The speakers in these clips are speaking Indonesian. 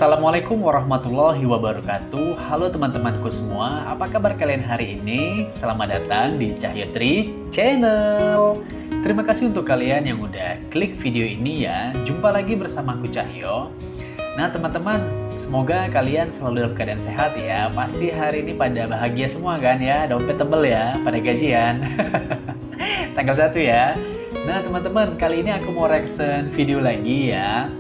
Assalamualaikum warahmatullahi wabarakatuh. Halo teman-temanku semua, apa kabar kalian hari ini? Selamat datang di Cahyo Tri Channel. Terima kasih untuk kalian yang udah klik video ini ya. Jumpa lagi bersama aku Cahyo. Nah teman-teman, semoga kalian selalu dalam keadaan sehat ya. Pasti hari ini pada bahagia semua kan ya, dompet tebel ya, pada gajian. Tanggal 1 ya. Nah teman-teman, kali ini aku mau reaction video lagi ya.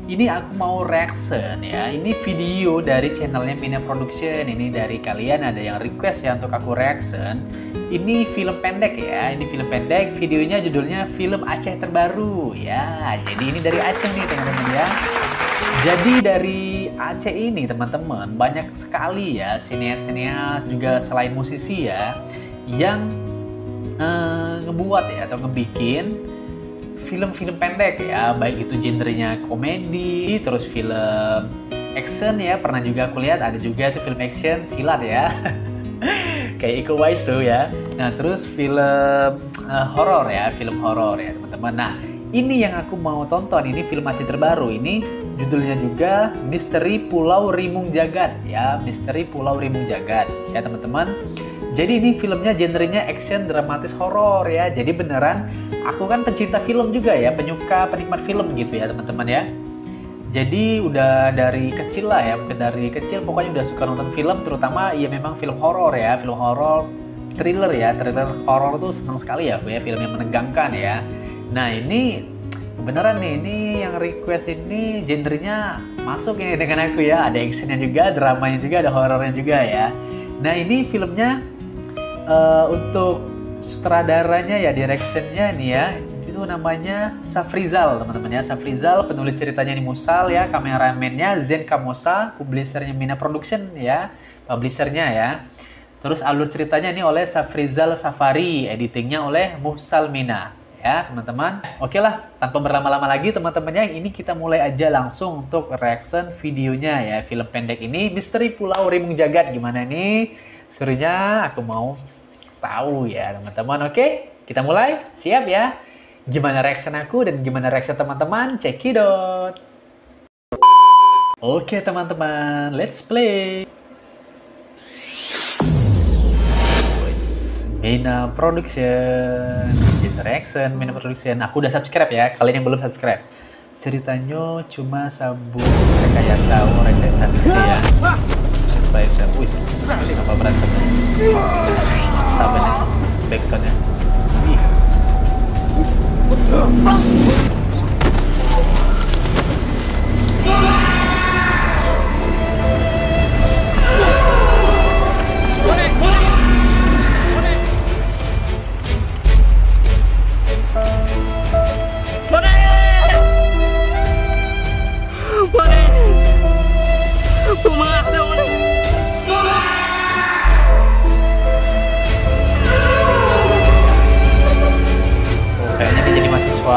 Ini aku mau reaction ya. Ini video dari channelnya Mina Production. Ini dari kalian ada yang request ya untuk aku reaction. Ini film pendek ya. Ini film pendek. Videonya judulnya Film Aceh Terbaru ya. Jadi ini dari Aceh nih teman-teman ya. Jadi dari Aceh ini teman-teman banyak sekali ya sineas-sineas juga selain musisi ya yang ngebuat ya atau ngebikin film-film pendek ya, baik itu genrenya komedi, terus film action ya, pernah juga aku lihat ada juga tuh film action silat ya, kayak Iko Uwais tuh ya. Nah terus film horor ya, film horor ya teman-teman. Nah ini yang aku mau tonton, ini film Aceh terbaru, ini judulnya juga Misteri Pulau Rimung Jagad ya, Misteri Pulau Rimung Jagad ya teman-teman. Jadi ini filmnya genrenya action dramatis horor ya. Jadi beneran aku kan pencinta film juga ya, penikmat film gitu ya teman-teman ya. Jadi udah dari kecil lah ya, mungkin dari kecil pokoknya udah suka nonton film, terutama ya memang film horor ya, film horor, thriller ya, thriller horor tuh senang sekali ya aku ya, film yang menegangkan ya. Nah ini beneran nih, ini yang request ini genrenya masuk ini dengan aku ya, ada actionnya juga, dramanya juga, ada horornya juga ya. Nah ini filmnya untuk sutradaranya ya, directionnya nih ya, itu namanya Safrizal teman-teman ya. Safrizal, penulis ceritanya ini Musal ya, kameramennya Zen Kamosa, publishernya Mina Production ya, publishernya ya. Terus alur ceritanya ini oleh Safrizal Safari, editingnya oleh Musal Mina ya teman-teman. Oke lah, tanpa berlama-lama lagi teman-teman ya, ini kita mulai aja langsung untuk reaction videonya ya, film pendek ini Misteri Pulau Rimung Jagad. Gimana nih serunya, aku mau tahu ya teman-teman. Oke, kita mulai. Siap ya? Gimana reaction aku dan gimana reaction teman-teman? Cekidot. Oke teman-teman, let's play. Mina Production, reaction Mina Production. Aku udah subscribe ya, kalian yang belum subscribe. Ceritanya cuma sabun rekayasa, rekayasa fiksi ya. Rekayasa, wis, apa berantem? Apa nih? Backsoundnya.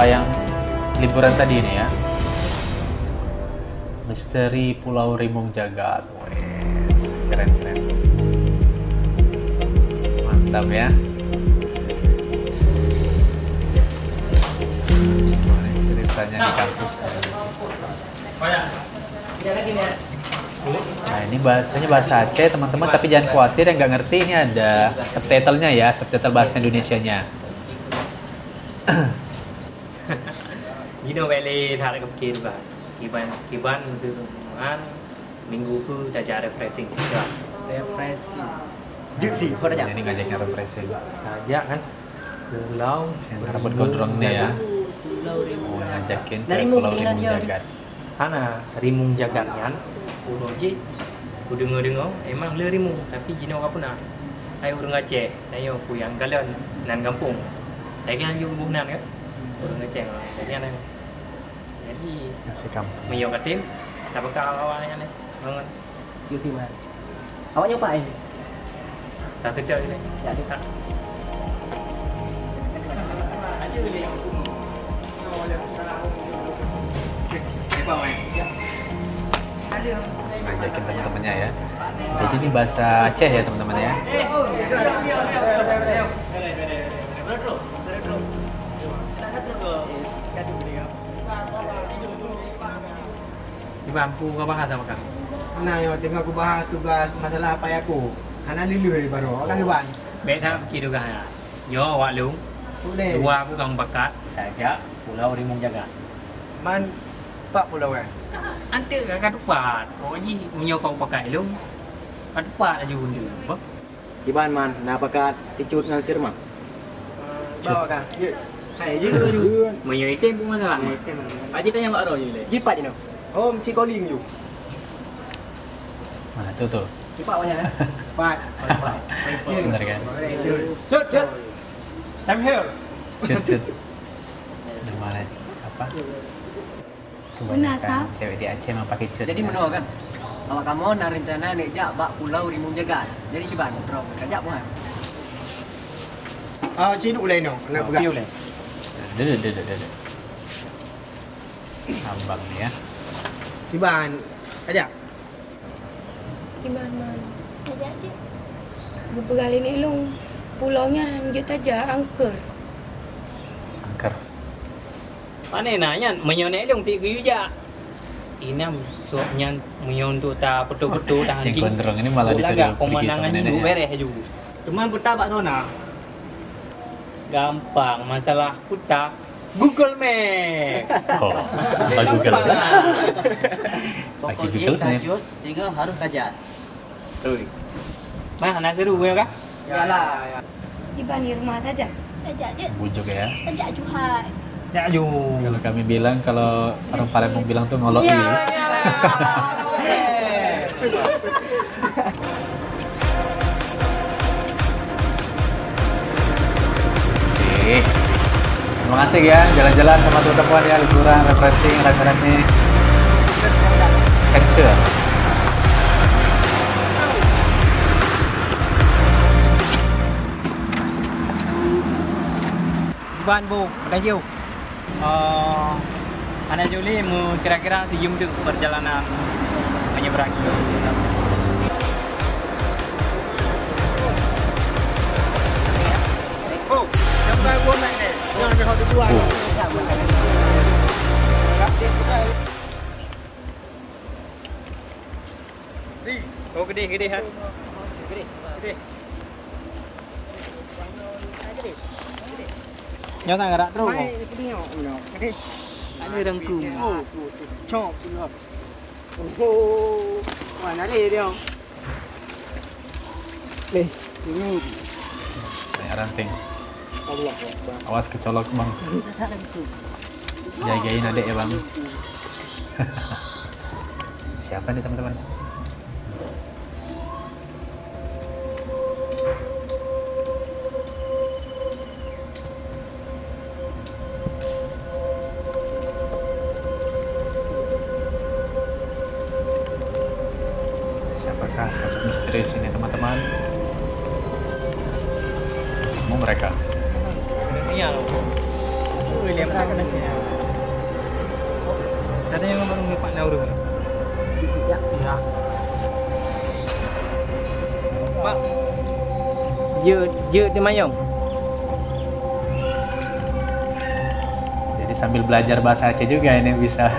Yang liburan tadi ini ya, Misteri Pulau Rimung Jagad. Keren mantap ya. Ceritanya di kampus ya. Nah ini bahasanya bahasa Aceh teman-teman, tapi jangan khawatir yang nggak ngerti, ini ada subtitlenya ya, subtitle bahasa Indonesianya. Jino beli thar ke kiri bas, kiban musuhan minggu ku jajar refreshing juga. Refreshing. Juksi, kau dah Ini ngajaknya refreshing. Sajak kan. Pulau yang rambut gondrongnya ya. Oh, ngajakin ke Pulau Rimung Jagad. Hana Rimung Jagad kan. Pulau je. Ku dengar emang le Rimung, tapi jino ka puna. Ayo urang Aceh, ayo ku yang kalian nan kampung. Lagi yang buh nan kan. Urang Aceh jadi nan. Jadi Masih kampung. Mio katim, dapat kawannya nih, bangun. Cuti mana? Awak nyobain? Tak terjadi ini. Jadi Tak. Ngajakin teman-temannya ya. Jadi ini bahasa Aceh ya teman-teman ya. bampu kau bahas sama kau. Mana yang tengah aku bahas tugas masalah apa aku. Anak dulu baru. Orang hebat. Baik tak kira juga ya. Yo awak lu. Boleh. Dua aku kang bakat. Saja Pulau Rimbung Jagat. Man pak pulau kan. Ante kakak tupat. Oh ji menyo kau pakai lu. Kan tupat aja bundu. Apa? Iban man, napakat cicut ngang sirma. Bawa kan. Ye. Hai je tu. Menyo item pun masalah. Pakcik tanya mak roh je le. Jipat je no. Om Cikoling you. Mana tuh? Jipat banyak eh. Pat. Bener kan? Cut cut. I'm here. Cut. Mana apa? Kebanyakan cewek di Aceh memang pakai cut. Jadi menua kan. Awak kamu nak rencana nak jak bak Pulau Rimbung Jagat. Jadi kiban drop kajak bukan. Ah, ciduk lain no. Nak pegang. Piu le. Dede. Abang nih ya. Tiban. Ajak. Gimana? Aja aja. Beberapa kali ni long pulaunya lanjut aja angker. Angker. Mana nanya menyonek dong tiga yuja. Inam soalnya menyon tu tak betul-betul tahan Yang gondrong ini malah disuruh pergi sama pemandangan hidup neneknya. beres aja. Cuman petabak zona. Gampang masalah putar Google Map. Oh, apa Google? Pakai Google Map. Sehingga harus kajak. Mana nak seru ya kah? Yalah. Gimana di rumah aja? Ajak je. Bujuk ya. Ajak Juhai. Ya ju. Kalau kami bilang, kalau orang Palembang bilang tuh ngolok Iya. Oke. Terima kasih ya jalan-jalan sama teman-teman ya, liburan, refreshing, rame-rame. Kecil. Ban bu, dah jauh. Anak Juli mau kira-kira sejam tu perjalanan menyeberangi. Oh, sampai gua naik ni. Jangan ambil hot tuan. Oh gede ha. Jangan gerak terus. Mai ni tengok no. Okey. Ada rengku. Oh, cok pula. Oh, mana ni dia? Leh, ini Kayak ranting. Allah Akbar. Awas kecolok bang. Jagain adek ya bang. Siapa nih teman-teman? Siapakah sosok misterius ini teman-teman? Kamu mereka? Iya loh. William tak kena sini. Ada yang baru lupa nauru. Ya, ya. Pak. Je di mayong. Jadi sambil belajar bahasa Aceh juga ini bisa.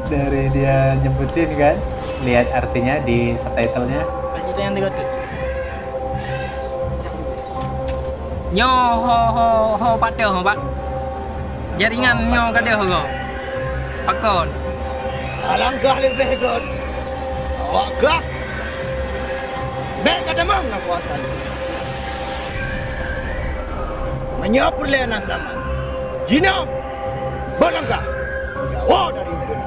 Dari dia nyebutin kan, lihat artinya di subtitlenya. Kita yang tengok tu. Nyo ho patah ho pak. Jaringan nyo kada ho. Pakon. Alangkah lebih god. Awak gak? Baik kata mang nak puasa. Menyapur lena selamat. Jina. Balangkah. Jauh dari ubun.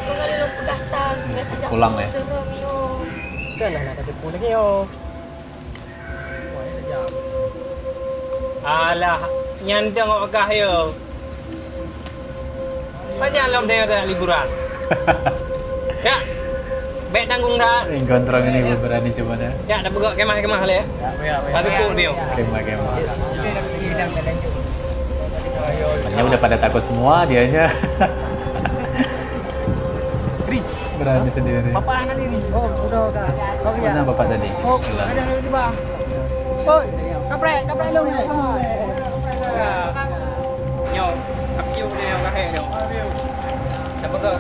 Pengali lo pegasan, ajak Pulang, ya? serem yo. Kan nak ada pun lagi yo. Alah, nyan tengok kah yo. Banyak lom tengok dah liburan. Ya. Baik tanggung dah. Yang gondrong ini berani coba dah. Ya, dah pegak kemah-kemah le. Satu pun dia. Kemah-kemah. Temannya udah pada takut semua, dianya berani sendiri. Bapak anak ni. Oh, sudah kak. Kau kerja. Mana bapak tadi? Oh, Hilang. ada di bawah. Oi, kaprek lu ni. Nyo. Apiu ni yang lahir tu. Siapa kau?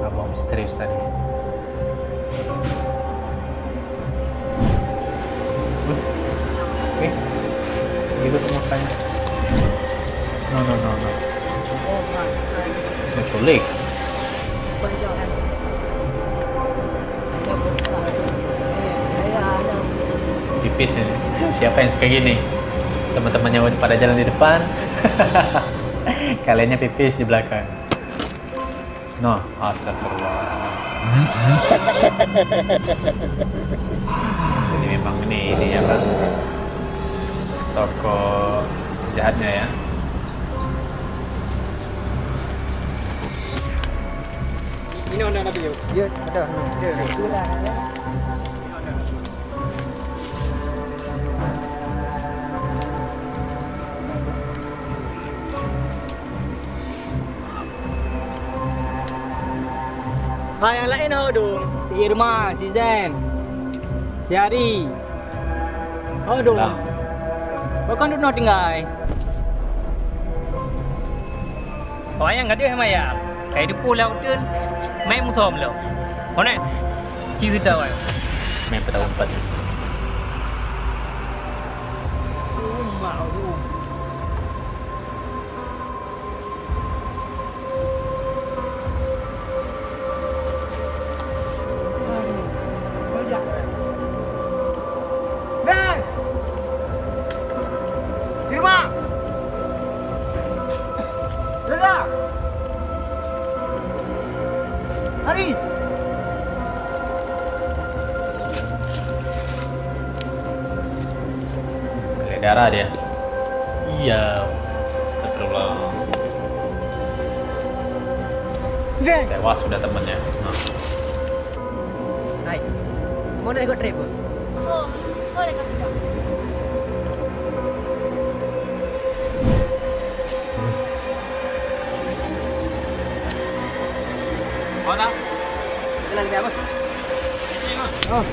Abang misterius tadi. Gitu tuh mukanya. No. Menculik. Tipis ini. Siapa yang suka gini? Teman-temannya pada jalan di depan. Kaliannya pipis di belakang. No, astagfirullah. Jadi memang ini ya kan toko jahatnya ya. Ini ada apa dia? Ya, ada. Yang lain ho dong. Si Irma, si Zen, si Ari. Ho dong. Bukan duduk tinggal. Orang yang ada sama ya. Kayak di pulau tu, main musuh lo. Honest. Ciri tahu kan? Main petak umpet. Hari. Kayak darah dia. Iya. Astagfirullah. Zen. Tewas sudah temennya. Nah. Hai. Mau nak ikut trip ke? Oh, boleh kah tidak? Mana? Jalan kita apa? Oh.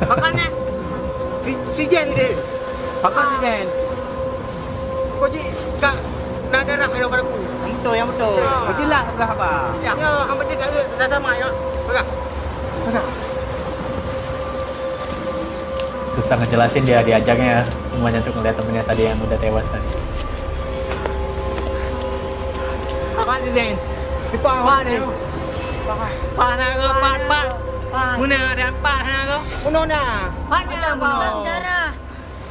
Makannya. Si Jen ni. Pakai si Zen. Kau ji kak nak darah kena pada aku. Yang betul. Kau jelas sebelah apa? Ya, hang betul tak dah sama ya. Pakai. Susah ngejelasin dia diajaknya semuanya untuk ngeliat temennya tadi yang udah tewas tadi. Apa si Zen? Kita awak ni. Panah ke? Pat. Mana ada panah ke? Uno dah. Macam apa? Darah.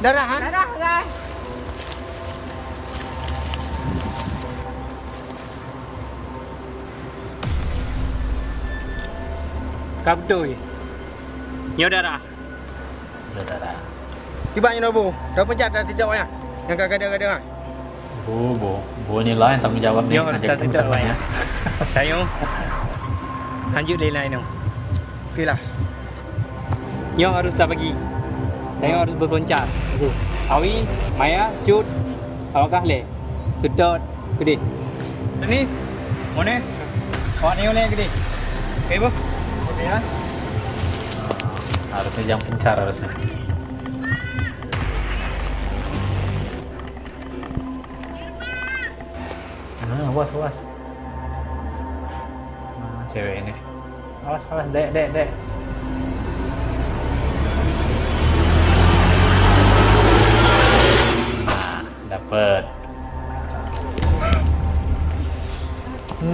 Darah kan? Darah kan? Kabdoi. Nyo darah. Udah darah. Tibanya dah bu. Dah pencet dah tidak ya. Yang kadang-kadang. Bu ni lah yang tanggung jawab nih. Nyo harus ngajak tak tidak temen-temennya. Tayo. Lanjut dari lain tu. Okeylah. Nyo harus tak bagi. Tayo harus berkoncar. Awi, Maya, Cut, awak le. Sedot, gede. Tenis. Mones. Awak ni oleh gede. Okey bu? Okey ya. Harusnya jam pencar harusnya. Nah, awas. Nah, cewek ini. Awas, dek. Nah, dapet.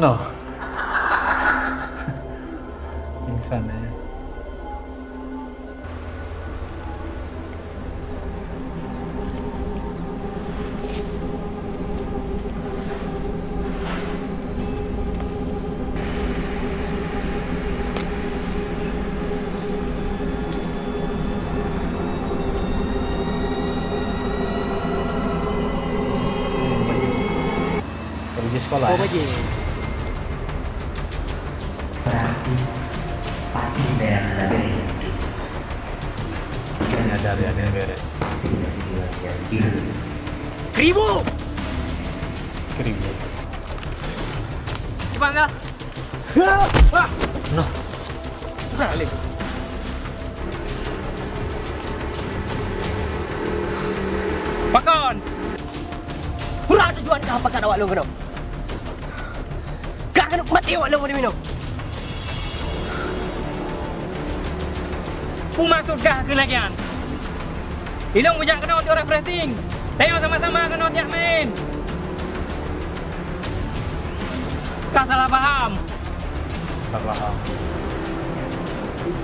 No. Pingsan aja. Pergi sekolah. Oh Ya? bagi. Berarti pasti daerah Label. Ini ada ya beres. 1000. Keribu. Cepat dah. Noh, Balik. Pakon. Pura tujuan kah apa kan awak lu kena? Kak kena mati awak lu ni minum. Pu maksudkah ke lagian? Ilong bujak kena dia refreshing. Tengok sama-sama kena dia main. Kau salah paham. tak paham.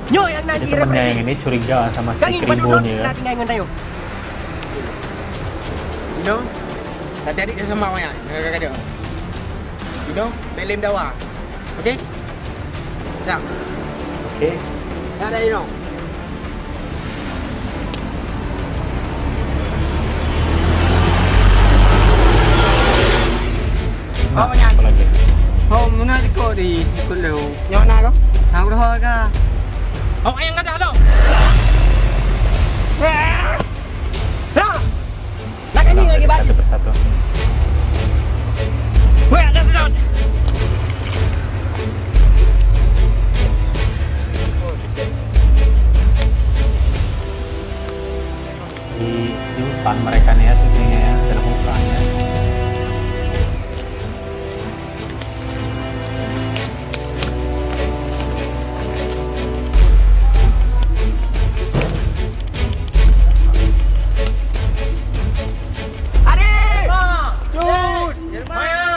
Nyo yang Jadi nanti temennya represi. yang ini curiga sama si Kang ini Keribo penduduk nih ya. nak tinggal dengan tayo. You know? Tak jadi dia sembang banyak dengan kakak dia. You know? Belim dawa. Okay? Tak. Oke. Tak ada you know. Nah, banyak. apa lagi? Oh, mana ikut di ikut leu. Yang mana kau? Aku dah ke. Oh, yang ada tu. Nah. Nak ni lagi baju. Satu persatu. Weh, ada sedot. Di hutan mereka nih ya, syutingnya ya, dalam hutan ya. Ari! Maya.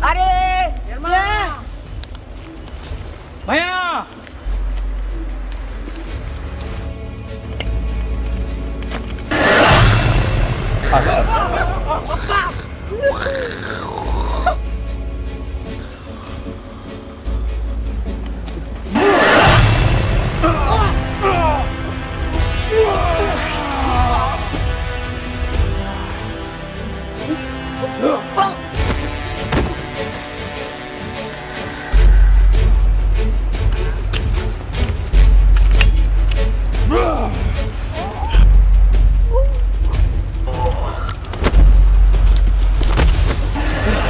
Ari! Maya. Pas.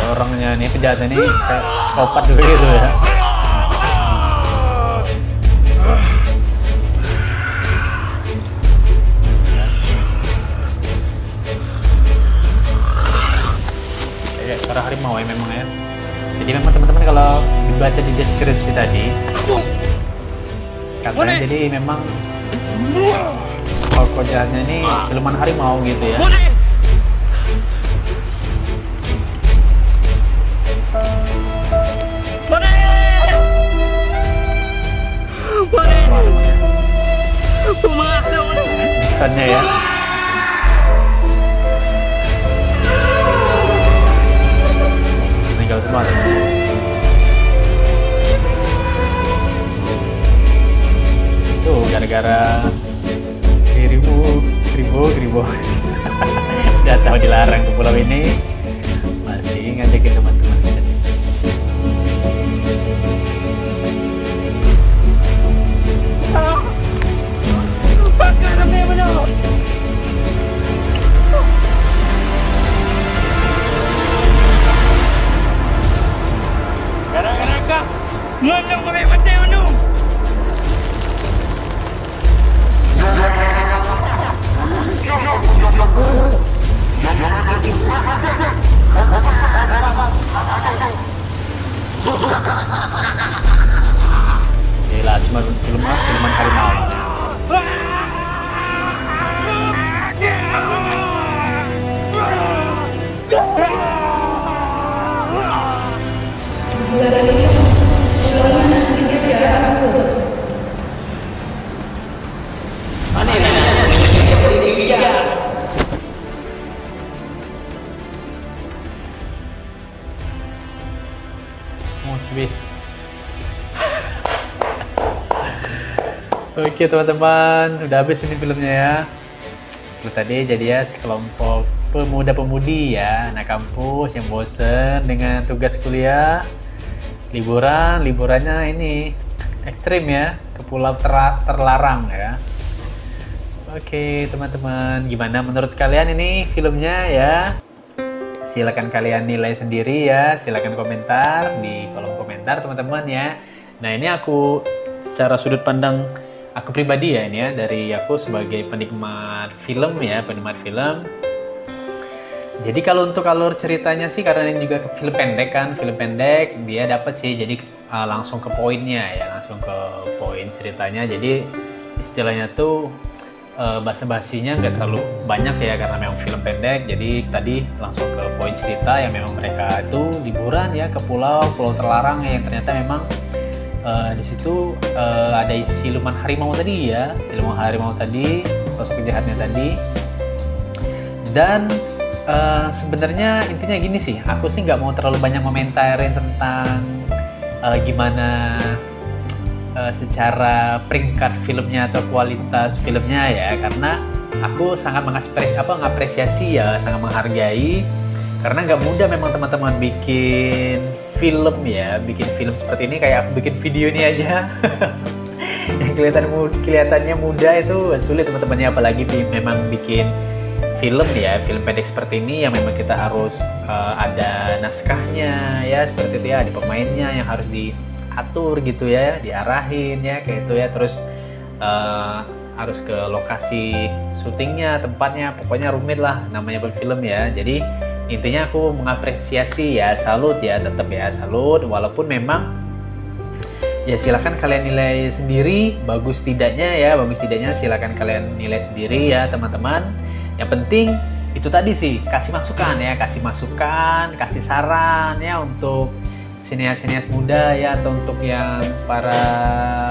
Orangnya nih penjahatnya nih kayak psikopat juga gitu ya. Kayak suara harimau ya memang ya. Jadi memang teman-teman kalau dibaca di deskripsi tadi katanya jadi memang kalau jahatnya ini siluman harimau gitu ya. Polis. Kesannya ya. Meninggal semua. Itu gara-gara Keribo. Udah tahu dilarang ke pulau ini, masih ngajakin teman-teman. Gara-gara kau ngomong kau mati menu. Gila, siluman harimau. Habis. Oke teman-teman, udah habis ini filmnya ya. Itu tadi jadi ya sekelompok pemuda-pemudi ya, anak kampus yang bosen dengan tugas kuliah, liburannya ini ekstrim ya, ke pulau terlarang ya. Oke, teman-teman, gimana menurut kalian ini filmnya ya? Silakan kalian nilai sendiri ya, silakan komentar di kolom komentar teman-teman ya. Nah, ini aku secara sudut pandang aku pribadi ya, ini ya, dari aku sebagai penikmat film ya, penikmat film. Jadi kalau untuk alur ceritanya sih, karena ini juga film pendek kan, film pendek dia dapat sih, jadi langsung ke poinnya ya, langsung ke poin ceritanya. Jadi istilahnya tuh basa-basinya nggak terlalu banyak ya, karena memang film pendek. Jadi tadi langsung ke poin cerita yang memang mereka itu liburan ya ke pulau terlarang ya, yang ternyata memang di situ ada siluman harimau tadi ya, siluman harimau tadi, sosok jahatnya tadi. Dan sebenarnya intinya gini sih, aku sih nggak mau terlalu banyak komentarin tentang gimana secara peringkat filmnya atau kualitas filmnya ya, karena aku sangat mengapresiasi ya, sangat menghargai, karena nggak mudah memang teman-teman bikin film ya, bikin film seperti ini. Kayak aku bikin video ini aja yang kelihatannya mudah itu sulit teman-temannya, apalagi memang bikin film ya, film pendek seperti ini yang memang kita harus ada naskahnya ya, seperti itu ya, ada pemainnya yang harus diatur gitu ya, diarahin ya kayak itu ya, terus harus ke lokasi syutingnya, tempatnya, pokoknya rumit lah namanya berfilm ya. Jadi intinya aku mengapresiasi ya, salut ya, tetap ya salut, walaupun memang ya silakan kalian nilai sendiri bagus tidaknya ya, bagus tidaknya silakan kalian nilai sendiri ya teman-teman. Yang penting itu tadi sih, kasih masukan ya, kasih saran ya untuk sineas-sineas muda ya, atau untuk yang para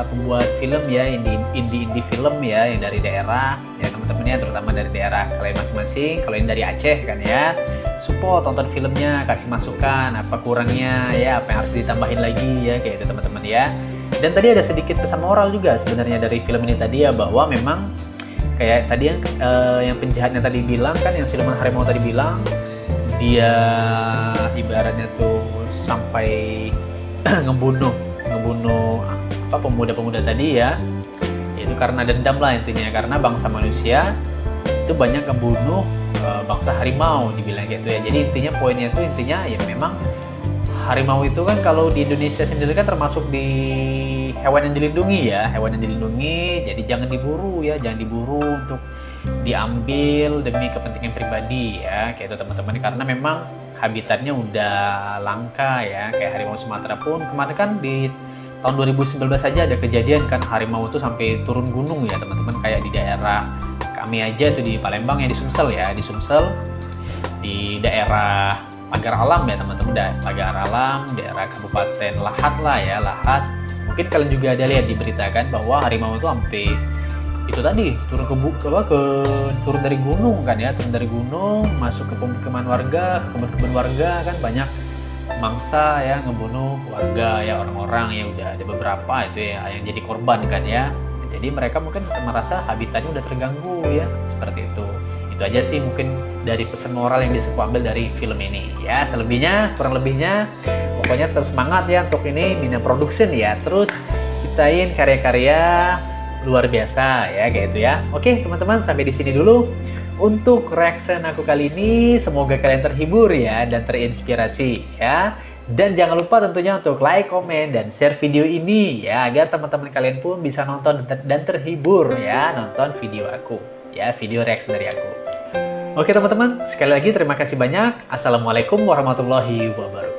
pembuat film ya, indie film ya, yang dari daerah ya teman-teman ya, terutama dari daerah kalian masing-masing. Kalau yang dari Aceh kan ya, support, tonton filmnya, kasih masukan apa kurangnya ya, apa yang harus ditambahin lagi ya, kayak itu teman-teman ya. Dan tadi ada sedikit pesan moral juga sebenarnya dari film ini tadi ya, bahwa memang kayak tadi yang penjahatnya tadi bilang kan, yang siluman harimau tadi bilang, dia ibaratnya tuh sampai ngebunuh apa pemuda-pemuda tadi ya, itu karena dendam lah intinya, karena bangsa manusia itu banyak ngebunuh bangsa harimau, dibilang gitu ya. Jadi intinya poinnya itu intinya ya memang harimau itu kan kalau di Indonesia sendiri kan termasuk di hewan yang dilindungi ya, hewan yang dilindungi. Jadi jangan diburu ya, jangan diburu untuk diambil demi kepentingan pribadi ya, kayak itu teman-teman, karena memang habitatnya udah langka ya. Kayak harimau Sumatera pun kemarin kan di tahun 2019 saja ada kejadian kan, harimau itu sampai turun gunung ya teman-teman, kayak di daerah kami aja tuh di Palembang ya, di Sumsel ya, di Sumsel, di daerah Pagar Alam ya teman-teman, Pagar Alam, daerah Kabupaten Lahat lah ya, Lahat. Mungkin kalian juga ada lihat diberitakan bahwa harimau itu sampai itu tadi turun dari gunung kan ya, turun dari gunung masuk ke pemukiman warga, ke kebun-kebun warga kan, banyak mangsa ya ngebunuh warga ya, orang-orang ya, udah ada beberapa itu ya yang jadi korban kan ya. Jadi mereka mungkin merasa habitatnya udah terganggu ya, seperti itu. Itu aja sih mungkin dari pesan moral yang bisa aku ambil dari film ini ya. Selebihnya, kurang lebihnya, pokoknya terus semangat ya untuk ini Mina Production ya, terus ciptain karya-karya luar biasa ya, kayak itu ya. Oke teman-teman, sampai di sini dulu untuk reaction aku kali ini. Semoga kalian terhibur ya dan terinspirasi ya. Dan jangan lupa tentunya untuk like, komen, dan share video ini ya, agar teman-teman kalian pun bisa nonton dan terhibur ya, nonton video aku ya, video reaction dari aku. Oke teman-teman, sekali lagi terima kasih banyak. Assalamualaikum warahmatullahi wabarakatuh.